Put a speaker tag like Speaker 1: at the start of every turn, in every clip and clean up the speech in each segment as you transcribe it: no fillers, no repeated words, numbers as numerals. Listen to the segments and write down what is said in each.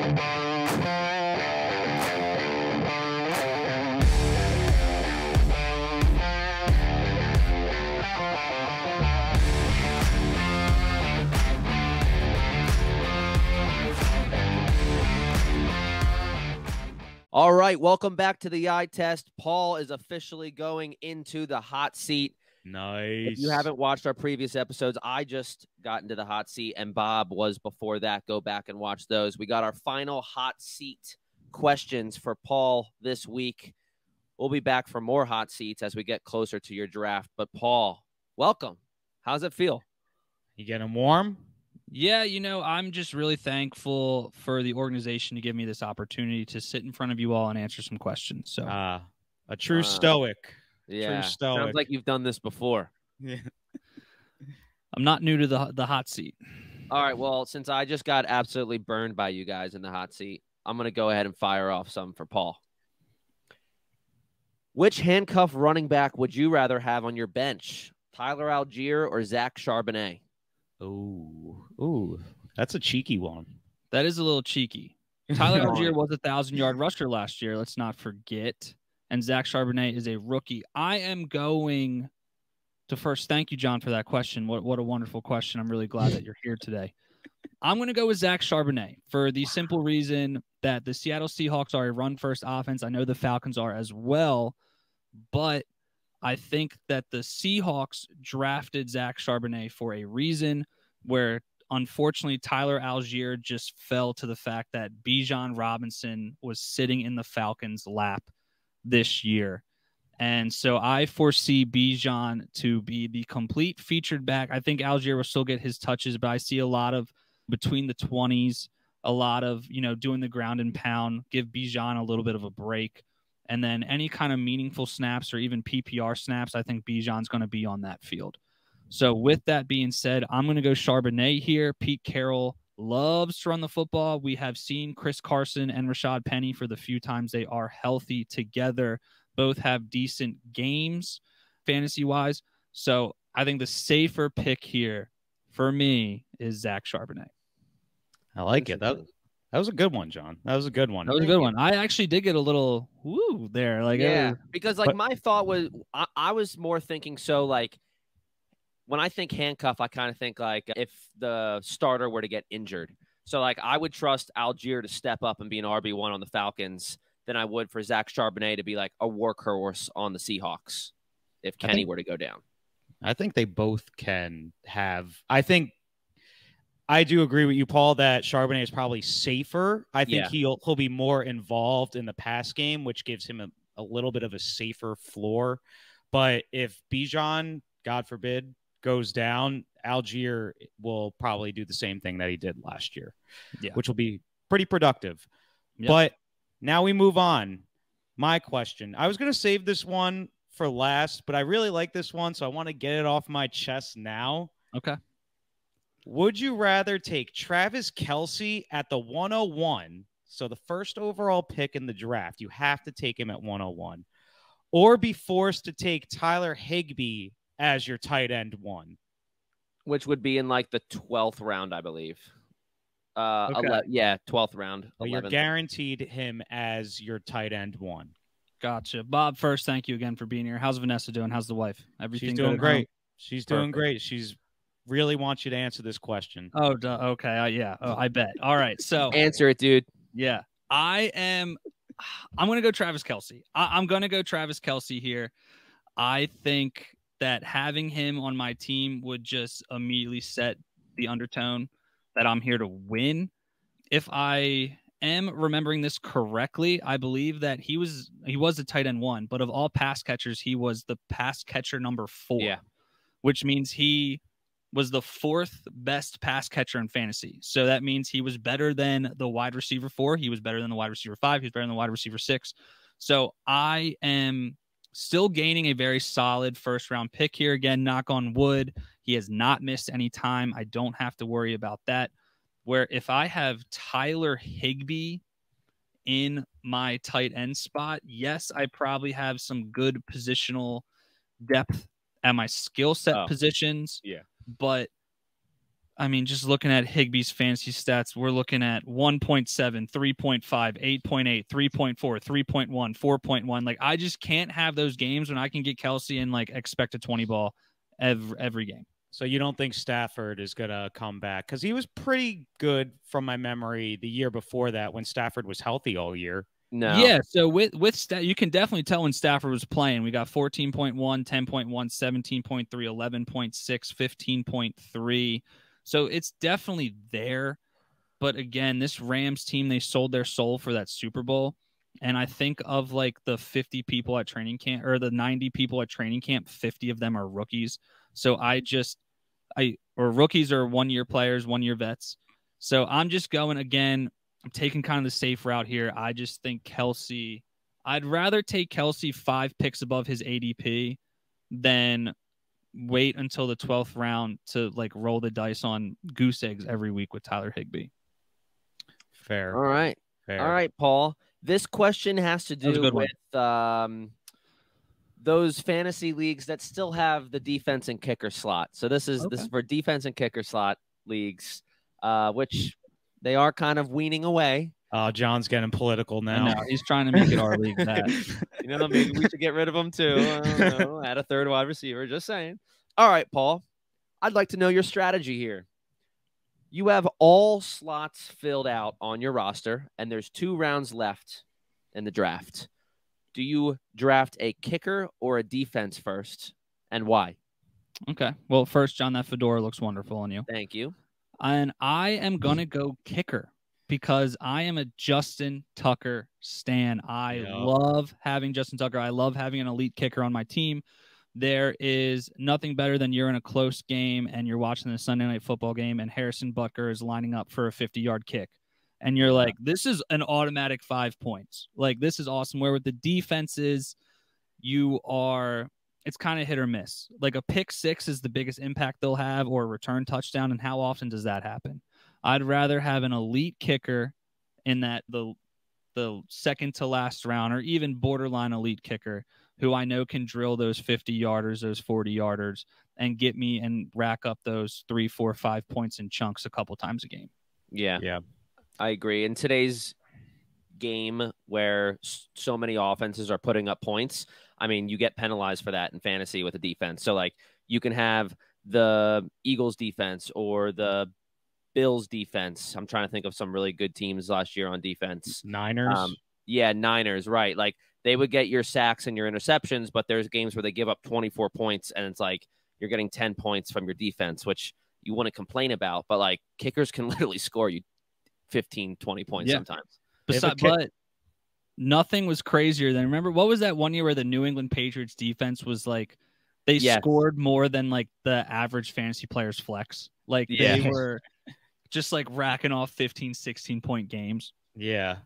Speaker 1: All right, welcome back to the eye test. Paul is officially going into the hot seat.
Speaker 2: Nice.
Speaker 1: If you haven't watched our previous episodes, I just got into the hot seat, and Bob was before that. Go back and watch those. We got our final hot seat questions for Paul this week. We'll be back for more hot seats as we get closer to your draft. But Paul, welcome. How's it feel?
Speaker 2: You getting warm?
Speaker 3: Yeah, I'm just really thankful for the organization to give me this opportunity to sit in front of you all and answer some questions. So,
Speaker 2: a true stoic.
Speaker 1: Yeah,
Speaker 2: true stoic.
Speaker 1: Sounds like you've done this before.
Speaker 2: Yeah.
Speaker 3: I'm not new to the hot seat.
Speaker 1: All right, well, since I just got absolutely burned by you guys in the hot seat, I'm going to go ahead and fire off some for Paul. Which handcuff running back would you rather have on your bench, Tyler Algier or Zach Charbonnet?
Speaker 2: Ooh, that's a cheeky one.
Speaker 3: That is a little cheeky. Tyler Algier was a 1,000-yard rusher last year. Let's not forget. And Zach Charbonnet is a rookie. I am going to first thank you, John, for that question. What a wonderful question. I'm really glad that you're here today. I'm going to go with Zach Charbonnet for the simple reason that the Seattle Seahawks are a run-first offense. I know the Falcons are as well, but I think that the Seahawks drafted Zach Charbonnet for a reason where, unfortunately, Tyler Algier just fell to the fact that Bijan Robinson was sitting in the Falcons' lap this year. And so I foresee Bijan to be the complete featured back. I think Algier will still get his touches, but I see a lot of between the 20s, a lot of, doing the ground and pound, give Bijan a little bit of a break. And then any kind of meaningful snaps or even PPR snaps, I think Bijan's going to be on that field. So with that being said, I'm going to go Charbonnet here. Pete Carroll loves to run the football. We have seen Chris Carson and Rashad Penny for the few times they are healthy together. Both have decent games fantasy-wise. So I think the safer pick here for me is Zach Charbonnet.
Speaker 2: I like it. That was a good one, John. That was a good one.
Speaker 3: That was a good one. I actually did get a little woo there.
Speaker 1: Because my thought was I was more thinking when I think handcuff, I kind of think if the starter were to get injured. So I would trust Algier to step up and be an RB1 on the Falcons than I would for Zach Charbonnet to be a workhorse on the Seahawks if Kenny were to go down.
Speaker 2: I think they both can have. I do agree with you, Paul, that Charbonnet is probably safer. I think he'll be more involved in the pass game, which gives him a little bit of a safer floor. But if Bijan, God forbid, goes down, Algier will probably do the same thing that he did last year, which will be pretty productive. Yep. But now we move on. My question. I was going to save this one for last, but I really like this one, so I want to get it off my chest now.
Speaker 3: Okay.
Speaker 2: Would you rather take Travis Kelce at the 101, so the first overall pick in the draft, you have to take him at 101, or be forced to take Tyler Higbee as your tight end 1?
Speaker 1: Which would be in the 12th round, I believe.
Speaker 3: Okay.
Speaker 1: 12th round.
Speaker 2: Well, you're guaranteed him as your tight end 1.
Speaker 3: Gotcha. Bob, first, thank you again for being here. How's Vanessa doing? How's the wife? Everything
Speaker 2: She's doing great. She's doing great. She's really wants you to answer this question.
Speaker 3: Oh, okay. Yeah. Oh, I bet. All right. So
Speaker 1: answer it, dude.
Speaker 3: Yeah. I'm going to go Travis Kelce. I'm going to go Travis Kelce here. I think that having him on my team would just immediately set the undertone that I'm here to win. If I am remembering this correctly, I believe that he was a tight end 1, but of all pass catchers, he was the pass catcher number 4.
Speaker 1: Yeah.
Speaker 3: Which means he was the 4th best pass catcher in fantasy. So that means he was better than the wide receiver 4. He was better than the wide receiver 5. He was better than the wide receiver 6. So I am still gaining a very solid first-round pick here. Again, knock on wood. He has not missed any time. I don't have to worry about that. Where if I have Tyler Higbee in my tight end spot, yes, I probably have some good positional depth at my skill set positions.
Speaker 1: Yeah.
Speaker 3: But I mean, just looking at Higbee's fantasy stats, we're looking at 1.7, 3.5, 8.8, 3.4, 3.1, 4.1. Like, I just can't have those games when I can get Kelsey and like expect a 20 ball every game.
Speaker 2: So you don't think Stafford is going to come back? Because he was pretty good from my memory the year before that when Stafford was healthy all year.
Speaker 3: No. Yeah, so with you can definitely tell when Stafford was playing. We got 14.1, 10.1, 17.3, 11.6, 15.3. So it's definitely there. But again, this Rams team, they sold their soul for that Super Bowl. And I think of like the 50 people at training camp or the 90 people at training camp, 50 of them are rookies. So or rookies are 1 year players, 1 year vets. So I'm just going again. I'm taking kind of the safe route here. I just think Kelsey, I'd rather take Kelsey 5 picks above his ADP than wait until the 12th round to like roll the dice on goose eggs every week with Tyler Higbee.
Speaker 2: Fair.
Speaker 1: All right.
Speaker 2: Fair.
Speaker 1: All right, Paul. This question has to do with those fantasy leagues that still have the defense and kicker slot. So this is for defense and kicker slot leagues, which they are kind of weaning away.
Speaker 2: Oh, John's getting political now.
Speaker 3: I know. He's trying to make it our league that.
Speaker 1: Maybe we should get rid of them too. I don't know. Add a third wide receiver. Just saying. All right, Paul. I'd like to know your strategy here. You have all slots filled out on your roster, and there's 2 rounds left in the draft. Do you draft a kicker or a defense first, and why?
Speaker 3: Okay. Well, first, John, that fedora looks wonderful on you.
Speaker 1: Thank you.
Speaker 3: And I am going to go kicker because I am a Justin Tucker stan. I love having Justin Tucker. I love having an elite kicker on my team. There is nothing better than you're in a close game and you're watching the Sunday Night Football game and Harrison Butker is lining up for a 50-yard kick. And you're like, this is an automatic 5 points. Like, this is awesome. Where with the defenses, it's kind of hit or miss. Like a pick 6 is the biggest impact they'll have or a return touchdown. And how often does that happen? I'd rather have an elite kicker in that the second to last round or even borderline elite kicker who I know can drill those 50-yarders, those 40-yarders and get me and rack up those 3, 4, 5 points in chunks a couple times a game.
Speaker 1: Yeah. I agree. In today's game where so many offenses are putting up points, I mean, you get penalized for that in fantasy with the defense. So, like, you can have the Eagles defense or the Bills defense. I'm trying to think of some really good teams last year on defense.
Speaker 2: Niners.
Speaker 1: Niners, right. Like, they would get your sacks and your interceptions, but there's games where they give up 24 points, and it's like you're getting 10 points from your defense, which you want to complain about. But, like, kickers can literally score you 15, 20 points sometimes.
Speaker 3: But nothing was crazier than, remember, what was that one year where the New England Patriots defense was like, they scored more than like the average fantasy player's flex. Like they were just like racking off 15, 16 point games.
Speaker 2: Yeah.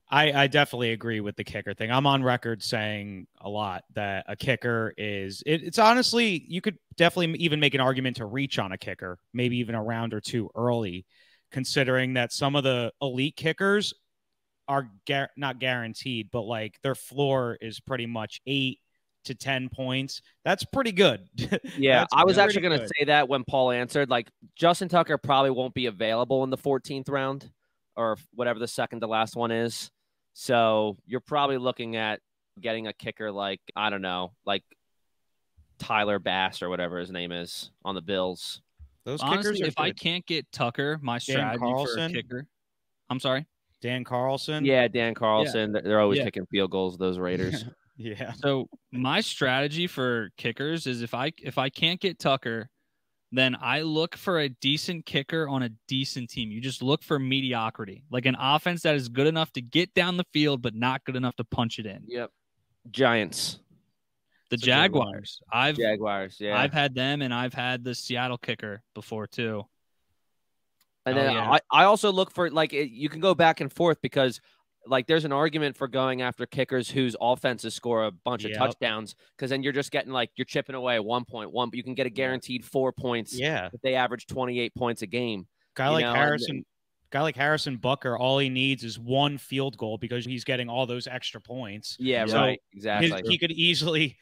Speaker 2: I definitely agree with the kicker thing. I'm on record saying a lot that a kicker it's honestly, you could definitely even make an argument to reach on a kicker, maybe even a round or 2 early, considering that some of the elite kickers are not guaranteed, but like their floor is pretty much 8 to 10 points. That's pretty good.
Speaker 1: Yeah, I was actually going to say that when Paul answered. Like, Justin Tucker probably won't be available in the 14th round or whatever the second to last one is. So you're probably looking at getting a kicker like, I don't know, like Tyler Bass or whatever his name is on the Bills.
Speaker 3: Those honestly, kickers if good. I can't get Tucker, my strategy for a kicker. I'm sorry?
Speaker 2: Dan Carlson?
Speaker 1: Yeah, Dan Carlson. Yeah. They're always kicking field goals, those Raiders.
Speaker 2: Yeah.
Speaker 3: So my strategy for kickers is if I can't get Tucker, then I look for a decent kicker on a decent team. You just look for mediocrity, like an offense that is good enough to get down the field, but not good enough to punch it in.
Speaker 1: Yep. Giants.
Speaker 3: The Jaguars.
Speaker 1: Jaguars, yeah.
Speaker 3: I've had them, and I've had the Seattle kicker before too.
Speaker 1: And then I also look for, like, you can go back and forth because, like, there's an argument for going after kickers whose offenses score a bunch of touchdowns, because then you're just getting, like, you're chipping away 1.1, but you can get a guaranteed 4 points if they average 28 points a game.
Speaker 2: Guy like guy like Harrison Butker, all he needs is one field goal because he's getting all those extra points.
Speaker 1: Yeah,
Speaker 2: so
Speaker 1: right. Exactly.
Speaker 2: He could easily,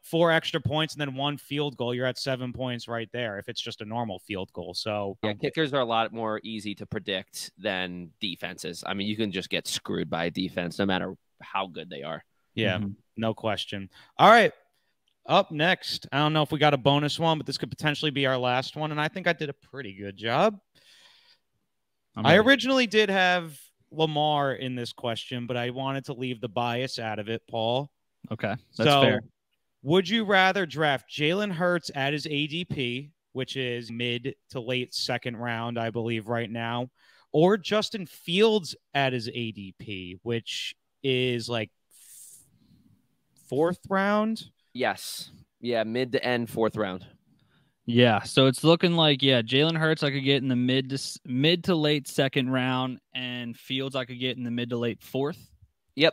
Speaker 2: 4 extra points and then 1 field goal. You're at 7 points right there if it's just a normal field goal. So
Speaker 1: yeah, kickers are a lot more easy to predict than defenses. I mean, you can just get screwed by a defense no matter how good they are.
Speaker 2: Yeah, no question. All right. Up next, I don't know if we got a bonus one, but this could potentially be our last one. And I think I did a pretty good job. I originally did have Lamar in this question, but I wanted to leave the bias out of it, Paul.
Speaker 3: Okay, that's fair.
Speaker 2: Would you rather draft Jalen Hurts at his ADP, which is mid to late second round, I believe, right now, or Justin Fields at his ADP, which is like 4th round?
Speaker 1: Yes. Yeah, mid to end 4th round.
Speaker 3: Yeah, so it's looking like, Jalen Hurts I could get in the mid to late 2nd round, and Fields I could get in the mid to late 4th.
Speaker 1: Yep.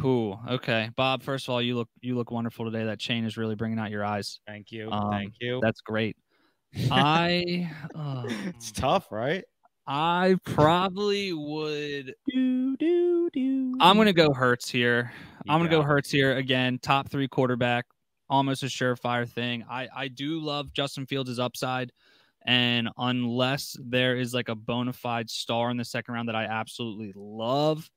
Speaker 3: Ooh, okay. Bob, first of all, you look wonderful today. That chain is really bringing out your eyes.
Speaker 2: Thank you. Thank you.
Speaker 3: That's great.
Speaker 2: It's tough, right?
Speaker 3: I probably would. I'm going to go Hurts here. I'm going to go Hurts here again. Top 3 quarterback, almost a surefire thing. I do love Justin Fields' upside. And unless there is like a bona fide star in the 2nd round that I absolutely love,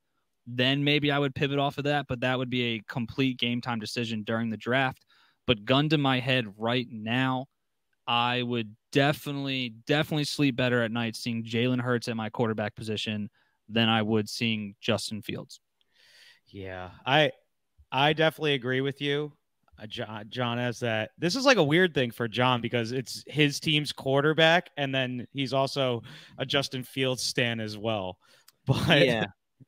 Speaker 3: then maybe I would pivot off of that. But that would be a complete game time decision during the draft. But gun to my head right now, I would definitely sleep better at night seeing Jalen Hurts at my quarterback position than I would seeing Justin Fields.
Speaker 2: Yeah, I definitely agree with you. John has that. This is like a weird thing for John because it's his team's quarterback, and then he's also a Justin Fields stan as well. But
Speaker 1: yeah,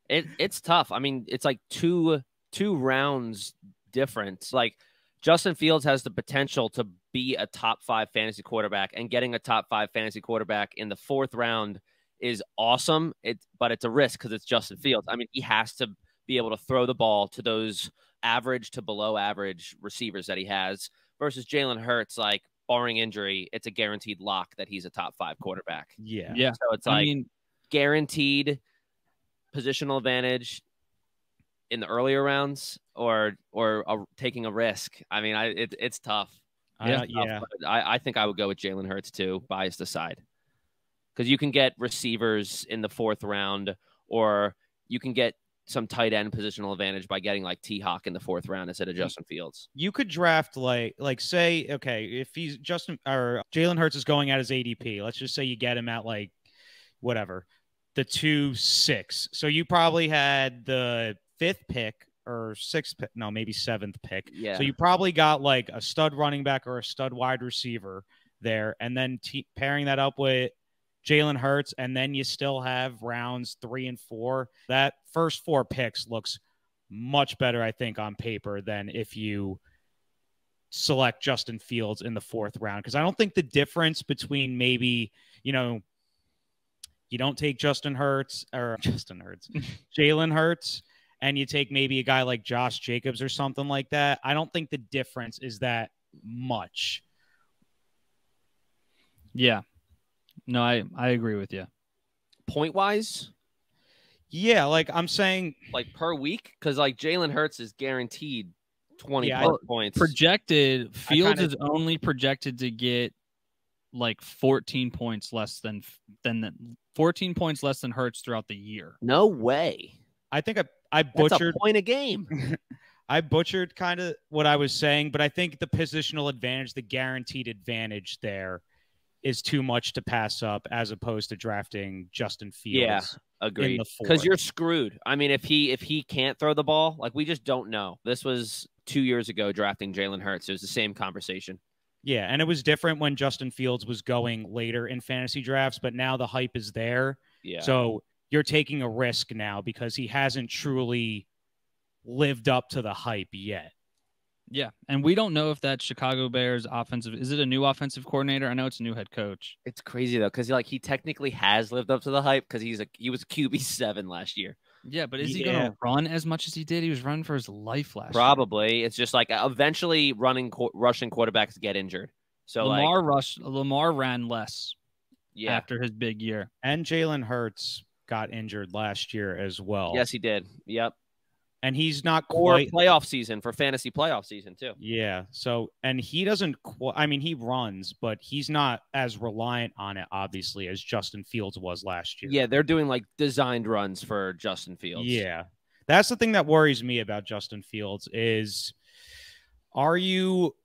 Speaker 1: it's tough. I mean, it's like two rounds different. Like Justin Fields has the potential to be a top 5 fantasy quarterback, and getting a top 5 fantasy quarterback in the 4th round is awesome. But it's a risk because it's Justin Fields. I mean, he has to be able to throw the ball to those average to below average receivers that he has versus Jalen Hurts. Like, barring injury, it's a guaranteed lock that he's a top 5 quarterback.
Speaker 3: Yeah.
Speaker 1: So it's like guaranteed positional advantage in the earlier rounds or taking a risk. I mean, it's tough. I think I would go with Jalen Hurts too, biased aside, because you can get receivers in the 4th round, or you can get some tight end positional advantage by getting like T-Hawk in the 4th round instead of Justin Fields.
Speaker 2: You could draft like say, okay, if he's Jalen Hurts is going at his ADP, let's just say you get him at like whatever, the 2-6. So you probably had the 5th pick or 6th pick, no, maybe 7th pick.
Speaker 1: Yeah.
Speaker 2: So you probably got like a stud running back or a stud wide receiver there, and then pairing that up with Jalen Hurts, and then you still have rounds 3 and 4. That first 4 picks looks much better, I think, on paper than if you select Justin Fields in the 4th round. Because I don't think the difference between maybe, you don't take Jalen Hurts, and you take maybe a guy like Josh Jacobs or something like that. I don't think the difference is that much.
Speaker 3: Yeah. No, I agree with you.
Speaker 1: Point wise?
Speaker 2: Yeah, like I'm saying,
Speaker 1: like per week, because like Jalen Hurts is guaranteed 20 points.
Speaker 3: Projected, Fields is only projected to get like 14 points less than 14 points less than Hurts throughout the year.
Speaker 1: No way.
Speaker 2: I think I butchered.
Speaker 1: That's a point a game.
Speaker 2: I butchered kind of what I was saying, but I think the positional advantage, the guaranteed advantage there, is too much to pass up as opposed to drafting Justin Fields.
Speaker 1: Yeah, agreed. Because you're screwed. I mean, if he can't throw the ball, like, we just don't know. This was 2 years ago drafting Jalen Hurts. It was the same conversation.
Speaker 2: Yeah, and it was different when Justin Fields was going later in fantasy drafts, but now the hype is there.
Speaker 1: Yeah.
Speaker 2: So you're taking a risk now because he hasn't truly lived up to the hype yet.
Speaker 3: Yeah, and we don't know if that Chicago Bears offensive, is it a new offensive coordinator? I know it's a new head coach.
Speaker 1: It's crazy though, because he technically has lived up to the hype because he was QB7 last year.
Speaker 3: Yeah, but is he going to run as much as he did? He was running for his life last year.
Speaker 1: Probably. It's just like eventually rushing quarterbacks get injured. So
Speaker 3: Lamar ran less. after his big year.
Speaker 2: And Jalen Hurts got injured last year as well.
Speaker 1: Yes, he did. Yep.
Speaker 2: And he's not quite
Speaker 1: playoff season for fantasy playoff season too.
Speaker 2: Yeah. So, and he doesn't. I mean, he runs, but he's not as reliant on it, obviously, as Justin Fields was last year.
Speaker 1: Yeah, they're doing like designed runs for Justin Fields.
Speaker 2: Yeah, that's the thing that worries me about Justin Fields is, are you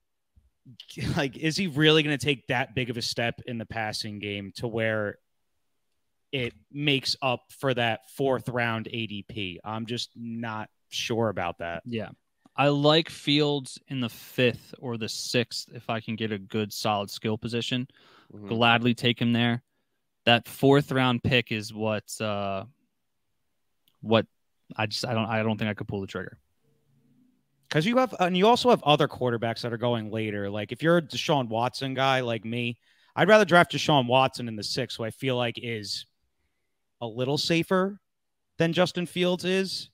Speaker 2: like, is he really going to take that big of a step in the passing game to where it makes up for that 4th round ADP? I'm just not sure about that.
Speaker 3: Yeah. I like Fields in the 5th or the 6th if I can get a good solid skill position. Gladly take him there. That 4th round pick is what I don't think I could pull the trigger.
Speaker 2: Because you also have other quarterbacks that are going later. Like if you're a Deshaun Watson guy like me, I'd rather draft Deshaun Watson in the 6th, who I feel like is a little safer than Justin Fields is.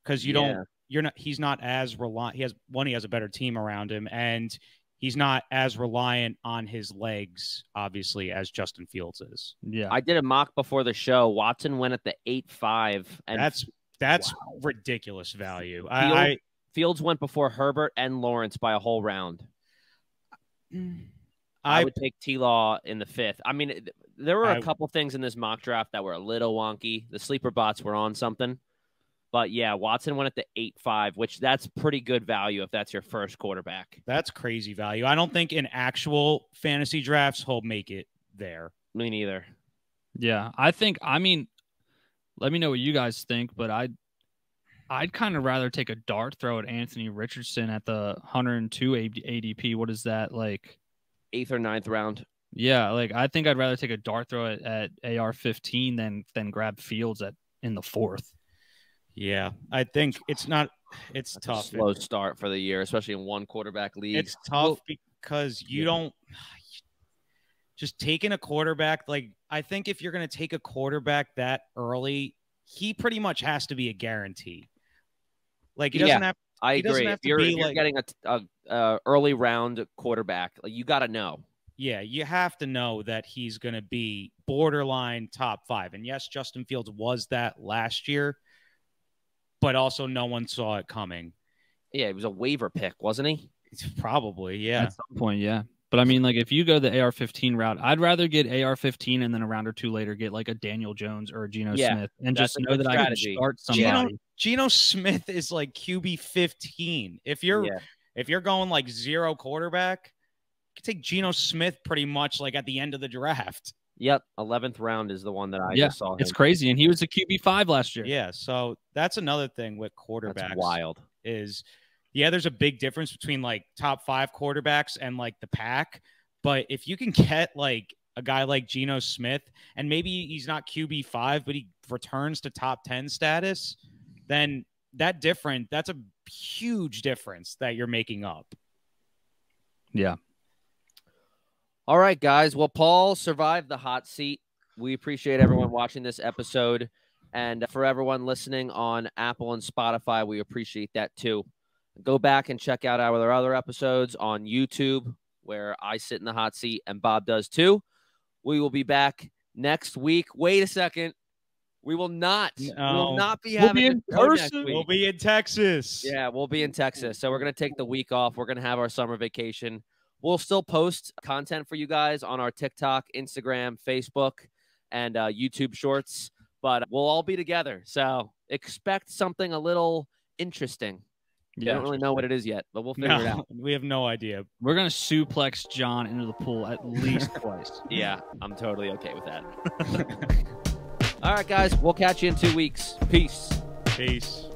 Speaker 2: Because he's not as reliant. He has a better team around him, and he's not as reliant on his legs, obviously, as Justin Fields is.
Speaker 3: Yeah.
Speaker 1: I did a mock before the show. Watson went at the 8-5. And
Speaker 2: that's ridiculous value.
Speaker 1: Fields went before Herbert and Lawrence by a whole round. I would take T-Law in the 5th. I mean, there were a couple things in this mock draft that were a little wonky. The sleeper bots were on something. But, yeah, Watson went at the 8-5, which that's pretty good value if that's your first quarterback.
Speaker 2: That's crazy value. I don't think in actual fantasy drafts he'll make it there.
Speaker 1: Me neither.
Speaker 3: Yeah, let me know what you guys think, but I'd kind of rather take a dart throw at Anthony Richardson at the 102 ADP. What is that, like?
Speaker 1: 8th or 9th round.
Speaker 3: Yeah, like I think I'd rather take a dart throw at AR-15 than grab Fields in the 4th.
Speaker 2: Yeah, I think it's tough.
Speaker 1: A slow start for the year, especially in one quarterback league.
Speaker 2: It's tough because you don't just taking a quarterback. Like, I think if you're going to take a quarterback that early, he pretty much has to be a guarantee. Like, he doesn't have.
Speaker 1: I agree. If you're getting a early round quarterback, like, you got to know.
Speaker 2: Yeah, you have to know that he's going to be borderline top 5. And yes, Justin Fields was that last year. But also no one saw it coming.
Speaker 1: Yeah, it was a waiver pick, wasn't he?
Speaker 2: Probably, yeah.
Speaker 3: At some point, yeah. But I mean, like, if you go the AR-15 route, I'd rather get AR-15 and then a round or two later get like a Daniel Jones or a Geno Smith and just know that I can start somebody.
Speaker 2: Geno Smith is like QB 15. If you're going like 0 quarterback, you can take Geno Smith pretty much like at the end of the draft.
Speaker 1: Yep, 11th round is the one that I just saw.
Speaker 3: It's crazy, and he was a QB5 last year.
Speaker 2: Yeah, so that's another thing with quarterbacks.
Speaker 1: That's wild.
Speaker 2: There's a big difference between like top 5 quarterbacks and like the pack. But if you can get like a guy like Geno Smith, and maybe he's not QB5, but he returns to top 10 status, then that's a huge difference that you're making up.
Speaker 3: Yeah.
Speaker 1: All right, guys. Well, Paul survived the hot seat. We appreciate everyone watching this episode. And for everyone listening on Apple and Spotify, we appreciate that too. Go back and check out our other episodes on YouTube, where I sit in the hot seat and Bob does too. We will be back next week. Wait a second. We will not. No. We will not be having
Speaker 3: in person.
Speaker 2: We'll be in Texas.
Speaker 1: Yeah, we'll be in Texas. So we're going to take the week off. We're going to have our summer vacation. We'll still post content for you guys on our TikTok, Instagram, Facebook, and YouTube shorts. But we'll all be together. So expect something a little interesting. Yeah. I don't really know what it is yet, but we'll figure it out.
Speaker 2: We have no idea.
Speaker 3: We're going to suplex John into the pool at least twice.
Speaker 1: Yeah, I'm totally okay with that. All right, guys. We'll catch you in 2 weeks. Peace.
Speaker 2: Peace.